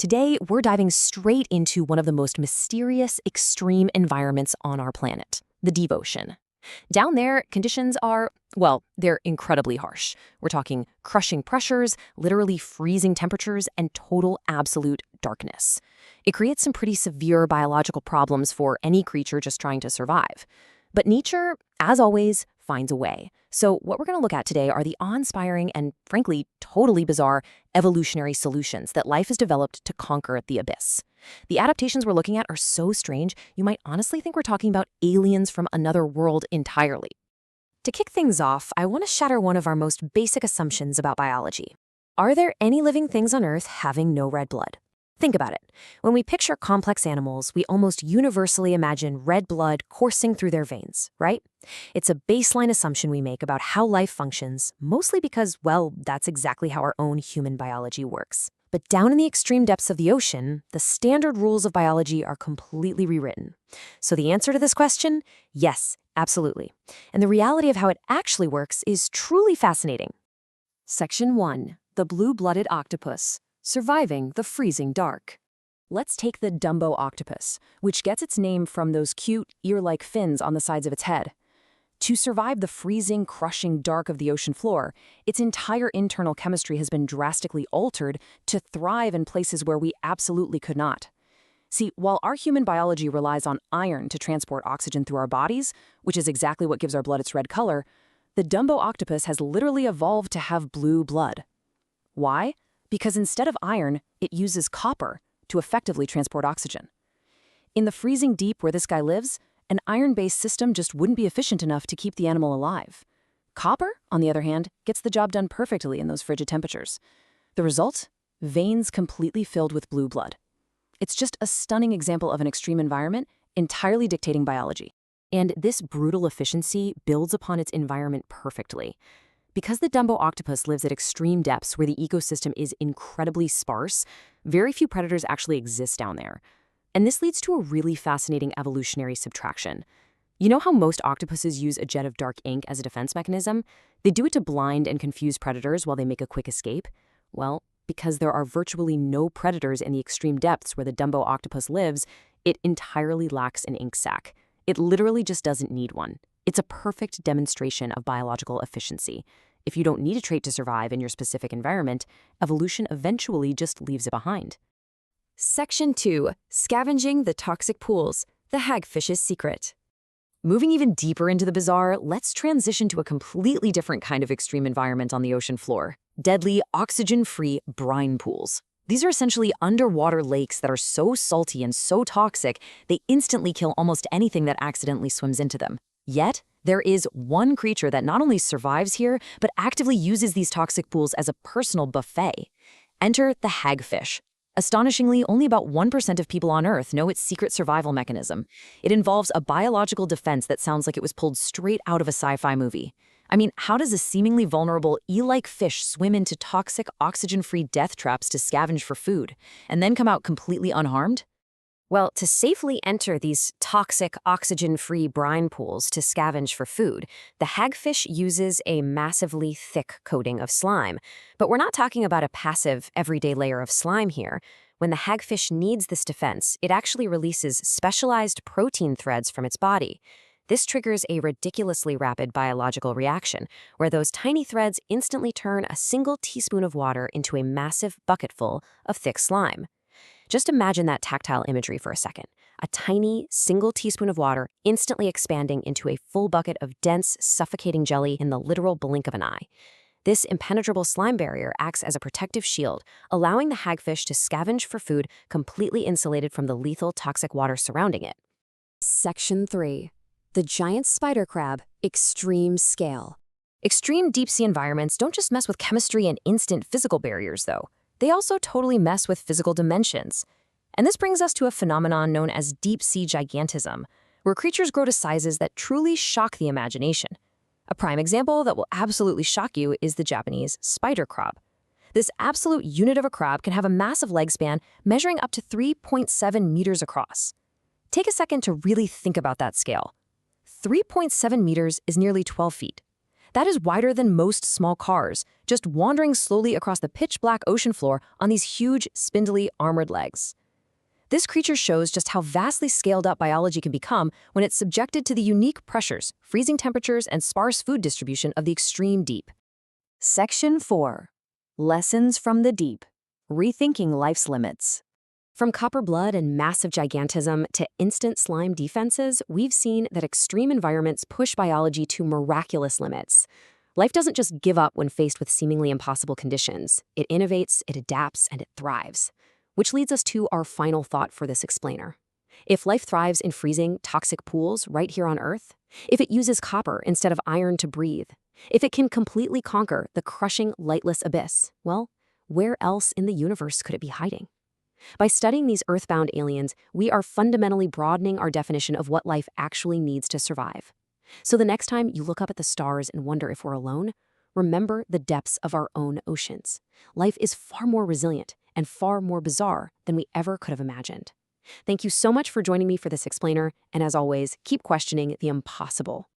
Today, we're diving straight into one of the most mysterious, extreme environments on our planet, the deep ocean. Down there, conditions are, well, they're incredibly harsh. We're talking crushing pressures, literally freezing temperatures, and total absolute darkness. It creates some pretty severe biological problems for any creature just trying to survive. But nature, as always, finds a way. So what we're going to look at today are the awe-inspiring and, frankly, totally bizarre evolutionary solutions that life has developed to conquer the abyss. The adaptations we're looking at are so strange, you might honestly think we're talking about aliens from another world entirely. To kick things off, I want to shatter one of our most basic assumptions about biology. Are there any living things on Earth having no red blood? Think about it. When we picture complex animals, we almost universally imagine red blood coursing through their veins, right? It's a baseline assumption we make about how life functions, mostly because, well, that's exactly how our own human biology works. But down in the extreme depths of the ocean, the standard rules of biology are completely rewritten. So the answer to this question? Yes, absolutely. And the reality of how it actually works is truly fascinating. Section 1. The blue-blooded octopus. Surviving the freezing dark. Let's take the Dumbo octopus, which gets its name from those cute, ear-like fins on the sides of its head. To survive the freezing, crushing dark of the ocean floor, its entire internal chemistry has been drastically altered to thrive in places where we absolutely could not. See, while our human biology relies on iron to transport oxygen through our bodies, which is exactly what gives our blood its red color, the Dumbo octopus has literally evolved to have blue blood. Why? Because instead of iron, it uses copper to effectively transport oxygen. In the freezing deep where this guy lives, an iron-based system just wouldn't be efficient enough to keep the animal alive. Copper, on the other hand, gets the job done perfectly in those frigid temperatures. The result? Veins completely filled with blue blood. It's just a stunning example of an extreme environment entirely dictating biology. And this brutal efficiency builds upon its environment perfectly. Because the Dumbo octopus lives at extreme depths where the ecosystem is incredibly sparse, very few predators actually exist down there. And this leads to a really fascinating evolutionary subtraction. You know how most octopuses use a jet of dark ink as a defense mechanism? They do it to blind and confuse predators while they make a quick escape. Well, because there are virtually no predators in the extreme depths where the Dumbo octopus lives, it entirely lacks an ink sac. It literally just doesn't need one. It's a perfect demonstration of biological efficiency. If you don't need a trait to survive in your specific environment, evolution eventually just leaves it behind. Section 2. Scavenging the toxic pools, the hagfish's secret. Moving even deeper into the bizarre, let's transition to a completely different kind of extreme environment on the ocean floor. Deadly, oxygen-free brine pools. These are essentially underwater lakes that are so salty and so toxic, they instantly kill almost anything that accidentally swims into them. Yet, there is one creature that not only survives here, but actively uses these toxic pools as a personal buffet. Enter the hagfish. Astonishingly, only about 1% of people on Earth know its secret survival mechanism. It involves a biological defense that sounds like it was pulled straight out of a sci-fi movie. I mean, how does a seemingly vulnerable eel-like fish swim into toxic, oxygen-free death traps to scavenge for food, and then come out completely unharmed? Well, to safely enter these toxic, oxygen-free brine pools to scavenge for food, the hagfish uses a massively thick coating of slime. But we're not talking about a passive, everyday layer of slime here. When the hagfish needs this defense, it actually releases specialized protein threads from its body. This triggers a ridiculously rapid biological reaction, where those tiny threads instantly turn a single teaspoon of water into a massive bucketful of thick slime. Just imagine that tactile imagery for a second. A tiny, single teaspoon of water instantly expanding into a full bucket of dense, suffocating jelly in the literal blink of an eye. This impenetrable slime barrier acts as a protective shield, allowing the hagfish to scavenge for food completely insulated from the lethal toxic water surrounding it. Section 3. The giant spider crab, extreme scale. Extreme deep-sea environments don't just mess with chemistry and instant physical barriers, though. They also totally mess with physical dimensions. And this brings us to a phenomenon known as deep-sea gigantism, where creatures grow to sizes that truly shock the imagination. A prime example that will absolutely shock you is the Japanese spider crab. This absolute unit of a crab can have a massive leg span measuring up to 3.7 meters across. Take a second to really think about that scale. 3.7 meters is nearly 12 feet. That is wider than most small cars, just wandering slowly across the pitch-black ocean floor on these huge, spindly, armored legs. This creature shows just how vastly scaled up biology can become when it's subjected to the unique pressures, freezing temperatures, and sparse food distribution of the extreme deep. Section 4. Lessons from the Deep. Rethinking Life's Limits. From copper blood and massive gigantism to instant slime defenses, we've seen that extreme environments push biology to miraculous limits. Life doesn't just give up when faced with seemingly impossible conditions. It innovates, it adapts, and it thrives. Which leads us to our final thought for this explainer. If life thrives in freezing, toxic pools right here on Earth, if it uses copper instead of iron to breathe, if it can completely conquer the crushing, lightless abyss, well, where else in the universe could it be hiding? By studying these earthbound aliens, we are fundamentally broadening our definition of what life actually needs to survive. So the next time you look up at the stars and wonder if we're alone, remember the depths of our own oceans. Life is far more resilient and far more bizarre than we ever could have imagined. Thank you so much for joining me for this explainer, and as always, keep questioning the impossible.